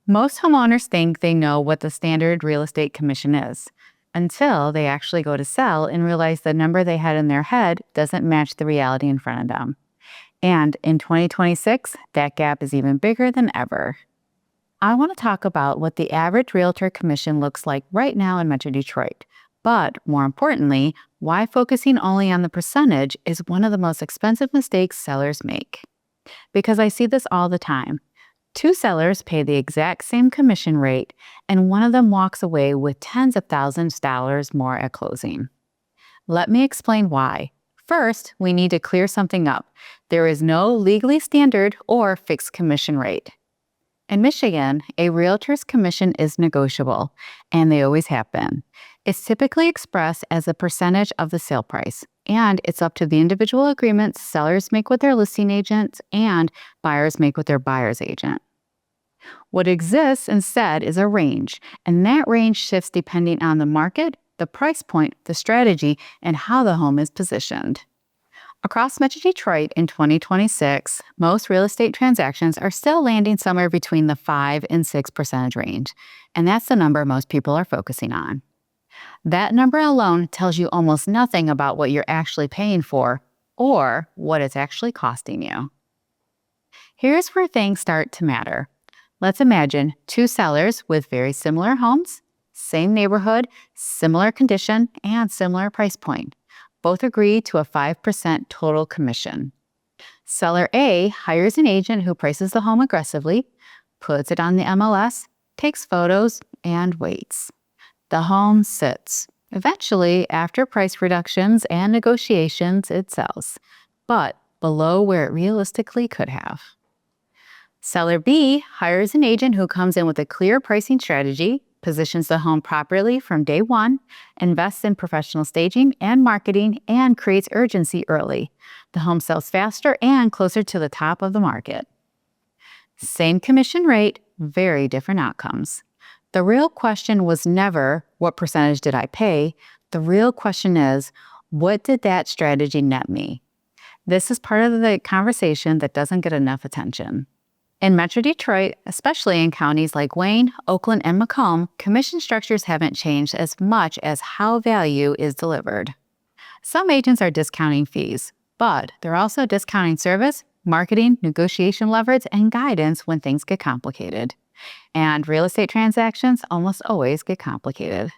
Most homeowners think they know what the standard real estate commission is until they actually go to sell and realize the number they had in their head doesn't match the reality in front of them. And in 2026, that gap is even bigger than ever. I want to talk about what the average realtor commission looks like right now in Metro Detroit. But more importantly, why focusing only on the percentage is one of the most expensive mistakes sellers make. Because I see this all the time. Two sellers pay the exact same commission rate, and one of them walks away with tens of thousands of dollars more at closing. Let me explain why. First, we need to clear something up. There is no legally standard or fixed commission rate. In Michigan, a realtor's commission is negotiable, and they always have been. It's typically expressed as a percentage of the sale price, and it's up to the individual agreements sellers make with their listing agents and buyers make with their buyer's agent. What exists instead is a range, and that range shifts depending on the market, the price point, the strategy, and how the home is positioned. Across Metro Detroit in 2026, most real estate transactions are still landing somewhere between the 5 and 6% range, and that's the number most people are focusing on. That number alone tells you almost nothing about what you're actually paying for or what it's actually costing you. Here's where things start to matter. Let's imagine two sellers with very similar homes, same neighborhood, similar condition, and similar price point. Both agree to a 5% total commission. Seller A hires an agent who prices the home aggressively, puts it on the MLS, takes photos, and waits. The home sits. Eventually, after price reductions and negotiations, it sells, but below where it realistically could have. Seller B hires an agent who comes in with a clear pricing strategy, positions the home properly from day one, invests in professional staging and marketing, and creates urgency early. The home sells faster and closer to the top of the market. Same commission rate, very different outcomes. The real question was never, what percentage did I pay? The real question is, what did that strategy net me? This is part of the conversation that doesn't get enough attention. In Metro Detroit, especially in counties like Wayne, Oakland, and Macomb, commission structures haven't changed as much as how value is delivered. Some agents are discounting fees, but they're also discounting service, marketing, negotiation leverage, and guidance when things get complicated. And real estate transactions almost always get complicated.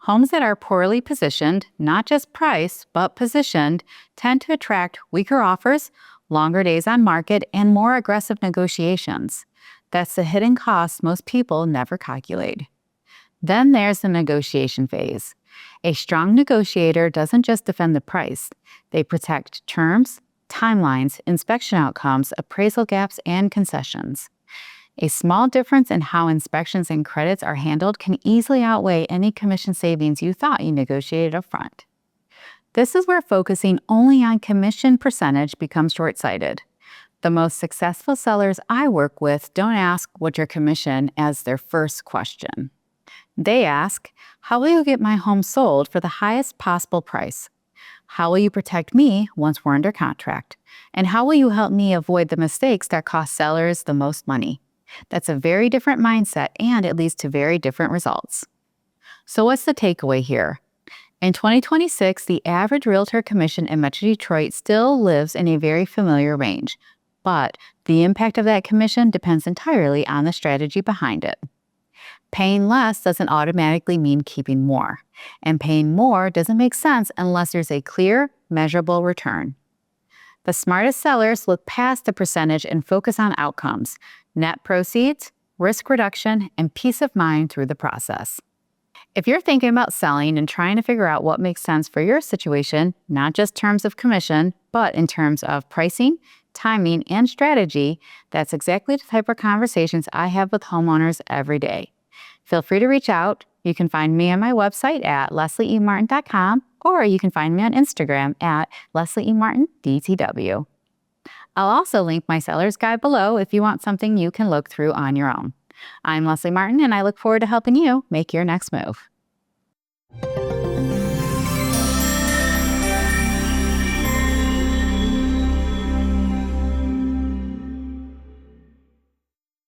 Homes that are poorly positioned, not just priced, but positioned, tend to attract weaker offers, longer days on market, and more aggressive negotiations. That's the hidden cost most people never calculate. Then there's the negotiation phase. A strong negotiator doesn't just defend the price. They protect terms, timelines, inspection outcomes, appraisal gaps, and concessions. A small difference in how inspections and credits are handled can easily outweigh any commission savings you thought you negotiated up front. This is where focusing only on commission percentage becomes short-sighted. The most successful sellers I work with don't ask what's your commission as their first question. They ask, how will you get my home sold for the highest possible price? How will you protect me once we're under contract? And how will you help me avoid the mistakes that cost sellers the most money? That's a very different mindset, and it leads to very different results. So what's the takeaway here? In 2026, the average realtor commission in Metro Detroit still lives in a very familiar range, but the impact of that commission depends entirely on the strategy behind it. Paying less doesn't automatically mean keeping more, and paying more doesn't make sense unless there's a clear, measurable return. The smartest sellers look past the percentage and focus on outcomes, net proceeds, risk reduction, and peace of mind through the process. If you're thinking about selling and trying to figure out what makes sense for your situation, not just terms of commission, but in terms of pricing, timing, and strategy, that's exactly the type of conversations I have with homeowners every day. Feel free to reach out. You can find me on my website at leslieemartin.com, or you can find me on Instagram at leslieemartindtw. I'll also link my seller's guide below if you want something you can look through on your own. I'm Leslie Martin, and I look forward to helping you make your next move.